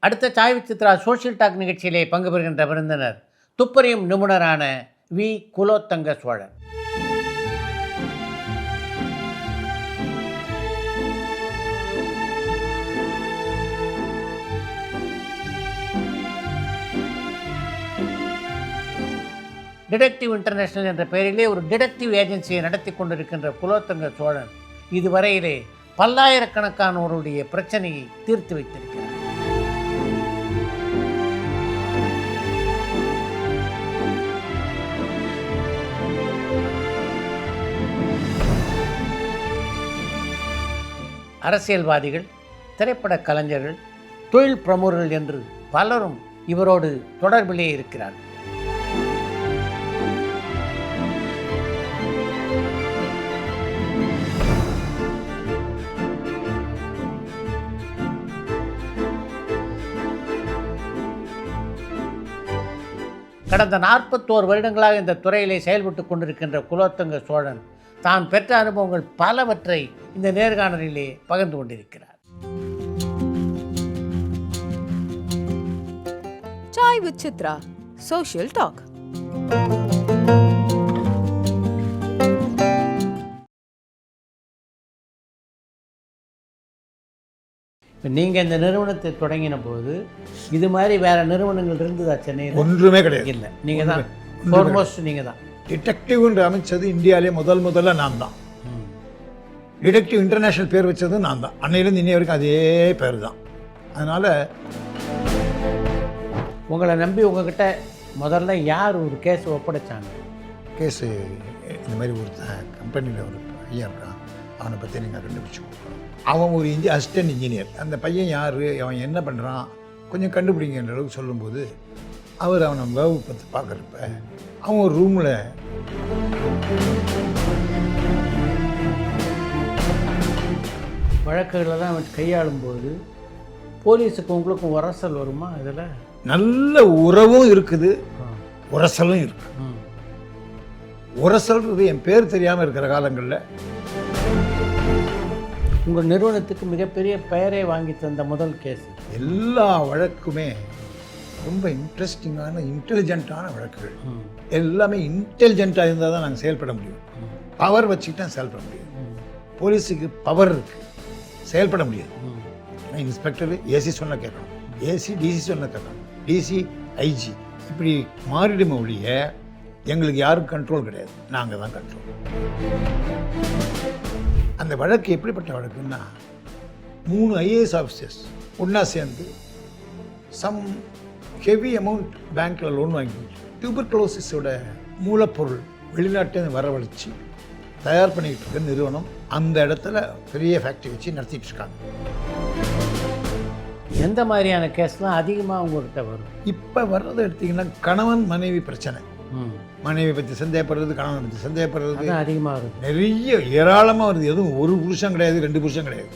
அடுத்த Sai Chitra social talk நிகழ்ச்சியிலே பங்கு பெறுகின்ற விருந்தினர் துப்பறியும் நிபுணரான வி குலோத்தங்க சோழன். டிடெக்டிவ் இன்டர்நேஷனல் என்ற பெயரிலே ஒரு டிடெக்டிவ் ஏஜென்சியை நடத்தி கொண்டிருக்கின்ற குலோத்தங்க சோழன் இதுவரையிலே பல்லாயிரக்கணக்கானோருடைய பிரச்சனையை தீர்த்து வைத்திருக்கிறார். அரசியல்வாதிகள், திரைப்பட கலைஞர்கள், தொழில் பிரமுகர்கள் என்று பலரும் இவரோடு தொடர்பிலே இருக்கிறார்கள். கடந்த 41 வருடங்களாக இந்த துறையிலே செயல்பட்டு கொண்டிருக்கின்ற குலோத்தங்க சோழன் தான் பெற்ற அனுபவங்கள் பலவற்றை இந்த நேர்காணலிலே பகிர்ந்து கொண்டிருக்கிறார். Chai with Chitra, Social Talk. நீங்கள் இந்த நிறுவனத்தை தொடங்கின போது இது மாதிரி வேற நிறுவனங்கள் இருந்ததா சென்னையில்? ஒன்றுமே கிடையாது. இல்லை, நீங்கள் தான் ஃபோர்மோஸ்ட். நீங்கள் தான் டிடெக்டிவ்ன்ற அமைச்சது இந்தியாவிலே முதல்ல நான் தான். டிடெக்டிவ் இன்டர்நேஷ்னல் பேர் வச்சது நான் தான். அன்னையிலேருந்து இன்னை வரைக்கும் அதே பேர் தான். அதனால் உங்களை நம்பி உங்ககிட்ட முதல்ல யார் ஒரு கேஸ் ஒப்படைச்சாங்க? கேஸு இந்த மாதிரி ஒரு கம்பெனியில் ஒரு பையன் இருக்கான், அவனை பற்றி நீங்கள் கண்டுபிடிச்சி. அவன் ஒரு அசிஸ்டன்ட் இன்ஜினியர். அந்த பையன் யார், அவன் என்ன பண்ணுறான், கொஞ்சம் கண்டுபிடிங்கிற அளவுக்கு சொல்லும்போது அவர் அவனை வேவு பற்றி பார்க்குறப்ப அவன் ஒரு ரூமில் வழக்குகளெல்லாம் அவன் கையாளும்போது போலீஸுக்கு உங்களுக்கும் உரசல் வருமா? இதில் நல்ல உறவும் இருக்குது, உரசலும் இருக்குது. உரசல்றது என் பேர் தெரியாமல் இருக்கிற காலங்களில் உங்கள் நிறுவனத்துக்கு மிகப்பெரிய பெயரை வாங்கி தந்த முதல் கேஸ். எல்லா வழக்குமே ரொம்ப இன்ட்ரெஸ்டிங்கான இன்டெலிஜென்ட்டான வழக்குகள். எல்லாமே இன்டெலிஜென்ட்டாக இருந்தால் தான் நாங்கள் செயல்பட முடியும். பவர் வச்சுக்கிட்டா செயல்பட முடியும். போலீஸுக்கு பவர் இருக்குது, செயல்பட முடியாது. இன்ஸ்பெக்டர் ஏசி சொன்ன கேட்கணும், ஏசி டிசி சொன்ன கேட்கணும், டிசி ஐஜி, இப்படி மாறிடுமே ஒழிய எங்களுக்கு யாரும் கண்ட்ரோல் கிடையாது. நாங்கள் தான் கண்ட்ரோல். அந்த வழக்கு எப்படிப்பட்ட வழக்குன்னா, 3 ஐஏஎஸ் ஆஃபீஸர்ஸ் ஒன்றா சேர்ந்து சம் ஹெவி அமௌண்ட் பேங்க்கில் லோன் வாங்கி டியூபர்குலோசிஸோட மூலப்பொருள் வெளிநாட்டில் வரவழைச்சி தயார் பண்ணிக்கிட்டு இருக்க நிறுவனம் அந்த இடத்துல பெரிய ஃபேக்ட்ரி வச்சு நடத்திட்டு இருக்காங்க. எந்த மாதிரியான கேஸ்லாம் அதிகமாக உங்கள்கிட்ட வரும்? இப்போ வர்றதை எடுத்திங்கன்னா கணவன் மனைவி பிரச்சனை. மனைவி பற்றி சந்தேகப்படுறது, கணவனை பற்றி சந்தேகப்படுறது அதிகமாக வருது. நிறைய ஏராளமாக வருது. எதுவும் ஒரு புருஷன் கிடையாது, 2 புருஷன் கிடையாது,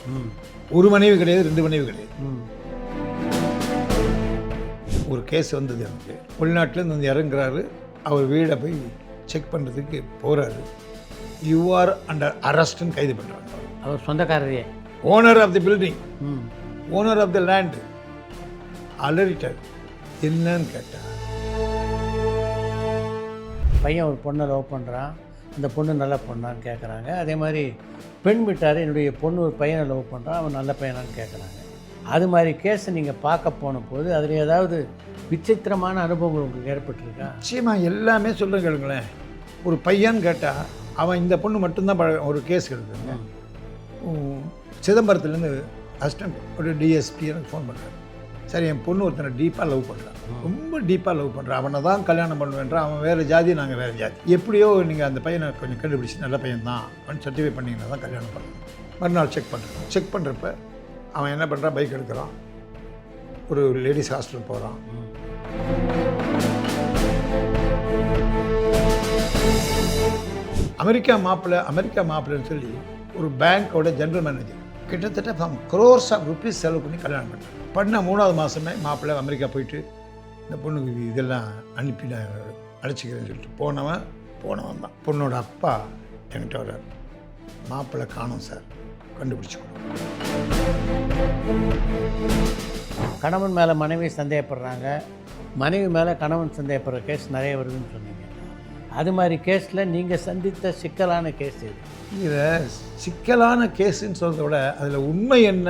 ஒரு மனைவி கிடையாது, 2 மனைவி கிடையாது. ஒரு கேஸ் வந்தது எனக்கு. வெளிநாட்டிலேருந்து வந்து இறங்குறாரு, அவர் வீடை போய் செக் பண்ணுறதுக்கு போகிறாரு. யூ ஆர் அண்டர் அரெஸ்ட்னு கைது பண்ணுறாங்க. அவர் சொந்தக்காரரே, owner of the building, owner of the land. அலறிட்டார். என்னன்னு கேட்டால், பையன் ஒரு பொண்ணை லவ் பண்ணுறான், அந்த பொண்ணு நல்ல பொண்ணான்னு கேட்குறாங்க. அதே மாதிரி பெண் வீட்டார் என்னுடைய பொண்ணு ஒரு பையனை லவ் பண்ணுறான், அவன் நல்ல பையனான்னு கேட்குறாங்க. அது மாதிரி கேஸை நீங்கள் பார்க்க போன போது அதில் ஏதாவது விசித்திரமான அனுபவங்கள் உங்களுக்கு ஏற்பட்டிருக்கா? நிச்சயமாக எல்லாமே சொல்லுங்க கேளுங்களேன். ஒரு பையன் கேட்டால் அவன் இந்த பொண்ணு மட்டும்தான் ஒரு கேஸ் எடுக்குங்க. சிதம்பரத்துலேருந்து அசிஸ்டன்ட் ஒரு டிஎஸ்பி எனக்கு ஃபோன் பண்ணுறாரு. சரி, என் பொண்ணு ஒருத்தனை டீப்பாக லவ் பண்ணுறான், ரொம்ப டீப்பாக லவ் பண்ணுறான், அவனை தான் கல்யாணம் பண்ணுவேன்றான், அவன் வேறு ஜாதி, நாங்கள் வேறு ஜாதி. எப்படியோ நீங்கள் அந்த பையனை கொஞ்சம் கண்டுபிடிச்சி நல்ல பையன் தான் அவன் சர்டிஃபை பண்ணிங்கன்னா தான் கல்யாணம் பண்ணணும். மறுநாள் செக் பண்ணுறப்ப அவன் என்ன பண்ணுறான், பைக் எடுக்கிறான், ஒரு லேடிஸ் ஹாஸ்டல் போகிறான். அமெரிக்கா மாப்பிள்ளைன்னு சொல்லி ஒரு பேங்க்கோட ஜென்ரல் மேனேஜர் கிட்டத்தட்ட ஃப்ரம் crores ஆஃப் ருபீஸ் செலவு பண்ணி கல்யாணம் பண்ண 3வது மாதமே மாப்பிள்ளை அமெரிக்கா போயிட்டு இந்த பொண்ணுக்கு இதெல்லாம் அனுப்பி நான் அழைச்சிக்கிறேன்னு சொல்லிட்டு போனவன் தான். பொண்ணோட அப்பா என்கிட்ட வர்றார், மாப்பிள்ளை காணோம் சார், கண்டுபிடிச்சி கணவன் மேலே மனைவி சந்தேகப்படுறாங்க, மனைவி மேலே கணவன் சந்தேகப்படுற கேஸ் நிறைய வருதுன்னு சொன்னீங்க. அது மாதிரி கேஸில் நீங்கள் சந்தித்த சிக்கலான கேஸ் இது? இதில் சிக்கலான கேஸுன்னு சொல்கிறத விட அதில் உண்மை என்ன,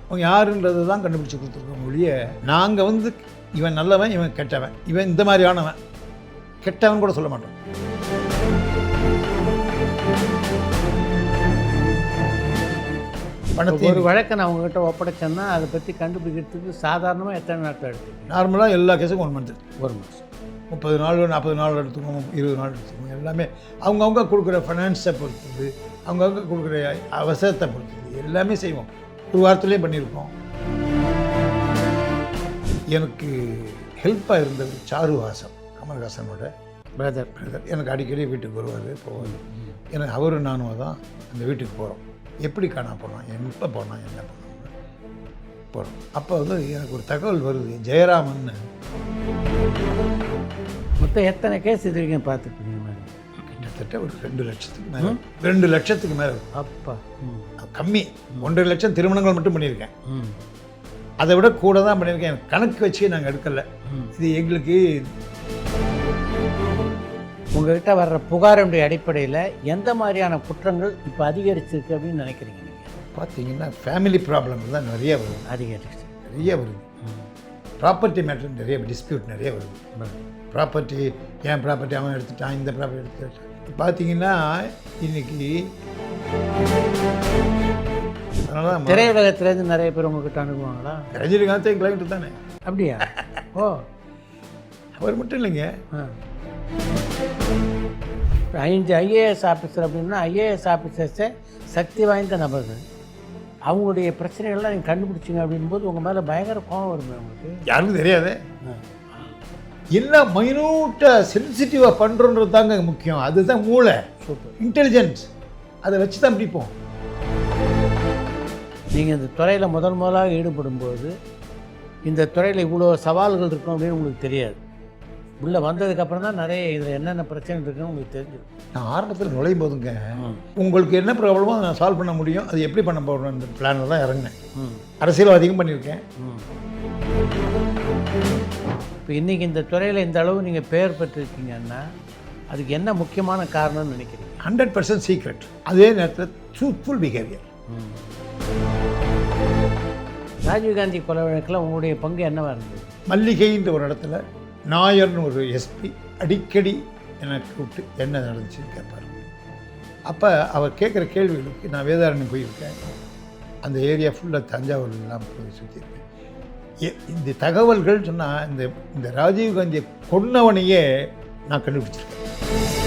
அவங்க யாருன்றது தான் கண்டுபிடிச்சி கொடுத்துருக்கோம் ஒழிய, நாங்கள் வந்து இவன் நல்லவன், இவன் கெட்டவன், இவன் இந்த மாதிரியானவன், கெட்டவன் கூட சொல்ல மாட்டோம். ஒரு வழக்கை நான் உங்ககிட்ட ஒப்படைச்சேன்னா அதை பற்றி கண்டுபிடிக்கிறதுக்கு சாதாரணமாக எத்தனை நாட்கள் எடுத்துக்கோங்க? நார்மலாக எல்லா கேஸுக்கும் 1 மந்த், 1 மாதம், 30 நாள் 40 நாள் எடுத்துக்கோங்க, 20 நாள் எடுத்துக்கோங்க. எல்லாமே அவங்கவுங்க கொடுக்குற ஃபைனான்ஸை பொறுத்தது, அவங்கவுங்க கொடுக்குற அவசரத்தை பொறுத்தது, எல்லாமே செய்வோம். ஒரு வாரத்துலேயும் பண்ணியிருக்கோம். எனக்கு ஹெல்ப்பாக இருந்தது சாருஹாசன், கமல்ஹாசனோட பிரதர். எனக்கு அடிக்கடி வீட்டுக்கு வருவார், போவார். எனக்கு அவரும் நானும் தான் அந்த வீட்டுக்கு போகிறோம். எப்படி காணா போனோம், எப்போ போனோம், என்ன பண்ணோம் போகிறோம். அப்போ வந்து எனக்கு ஒரு தகவல் வருது, ஜெயராமன். மொத்தம் எத்தனை கேஸ் இது வரைக்கும் பார்த்துருக்கீங்க மேடம்? கிட்டத்தட்ட ஒரு 2 லட்சத்துக்கு மேலே, 2 லட்சத்துக்கு மேலே. அப்பா, கம்மி. 1.5 லட்சம் திருமணங்கள் மட்டும் பண்ணியிருக்கேன். அதை விட கூட தான் பண்ணியிருக்கேன். எனக்கு கணக்கு வச்சு நாங்கள் எடுக்கலை. இது எங்களுக்கு உங்கள்கிட்ட வர்ற புகாரினுடைய அடிப்படையில் எந்த மாதிரியான குற்றங்கள் இப்போ அதிகரிச்சிருக்கு அப்படின்னு நினைக்கிறீங்க நீங்கள்? பார்த்தீங்கன்னா ஃபேமிலி ப்ராப்ளம் தான் நிறைய வருது, அதிகரிச்சு நிறைய வருது. ப்ராப்பர்ட்டி மேட்டர் நிறைய டிஸ்பியூட் நிறைய வருது. ப்ராப்பர்ட்டி, என் ப்ராப்பர்ட்டி அவன் எடுத்துட்டான், இந்த ப்ராப்பர்ட்டி எடுத்துட்டான். பார்த்தீங்கன்னா இன்றைக்கி அதனால தான் திரையுலகத்துலேருந்து நிறைய பேர் உங்ககிட்ட அனுப்புவாங்களா? ரஜினிகாந்த் என் கிளைண்ட் தானே. அப்படியா? ஓ, அவர் மட்டும் இல்லைங்க. 5 ஐஏஎஸ் ஆஃபீஸர் அப்படின்னா ஐஏஎஸ் ஆஃபீஸர்ஸே சக்தி வாய்ந்த நபர்கள். அவங்களுடைய பிரச்சனைகள்லாம் நீங்கள் கண்டுபிடிச்சிங்க அப்படின்போது உங்கள் மேலே பயங்கர கோபம் வருமே உங்களுக்கு? யாருக்கும் தெரியாது. எல்லாம் மைனூட்டாக சென்சிட்டிவாக பண்ணுறோன்றது தாங்க முக்கியம். அதுதான் மூளை, சூப்பர் இன்டெலிஜென்ஸ். அதை வச்சு தான் பிடிப்போம். நீங்கள் இந்த துறையில் முதலாக ஈடுபடும்போது இந்த துறையில் இவ்வளோ சவால்கள் இருக்கும் அப்படின்னு உங்களுக்கு தெரியாது. உள்ளே வந்ததுக்கப்புறம் தான் நிறைய இதில் என்னென்ன பிரச்சனை இருக்குன்னு உங்களுக்கு தெரிஞ்சிருக்கும். நான் ஆரம்பத்தில் நுழையும் போதுங்க, உங்களுக்கு என்ன ப்ராப்ளமோ அதை நான் சால்வ் பண்ண முடியும், அது எப்படி பண்ண போகிறோம் இந்த பிளானில் தான் இறங்கினேன். அரசியல்வாதிக்கும் பண்ணியிருக்கேன். இப்போ இன்றைக்கி இந்த துறையில் இந்த அளவு நீங்கள் பெயர் பெற்றிருக்கீங்கன்னா அதுக்கு என்ன முக்கியமான காரணம்னு நினைக்கிறீங்க? 100% சீக்ரெட், அதே நேரத்தில் ட்ரூத்ஃபுல் பிஹேவியர். ராஜீவ்காந்தி கொலை வழக்கில் உங்களுடைய பங்கு என்னவாக இருந்தது? மல்லிகைன்ற ஒரு இடத்துல நாயர்னு ஒரு எஸ்பி அடிக்கடி எனக்கு கூப்பிட்டு என்ன நடந்துச்சுன்னு கேட்பார். அப்போ அவர் கேட்குற கேள்விகளுக்கு நான் வேதாரண்யம் போயிருக்கேன், அந்த ஏரியா ஃபுல்லாக தஞ்சாவூர்லாம் போய் சுற்றியிருக்கேன். இந்த தகவல்கள் சொன்னால் இந்த ராஜீவ்காந்தியை கொன்னவனையே நான் கண்டுபிடிச்சிருக்கேன்.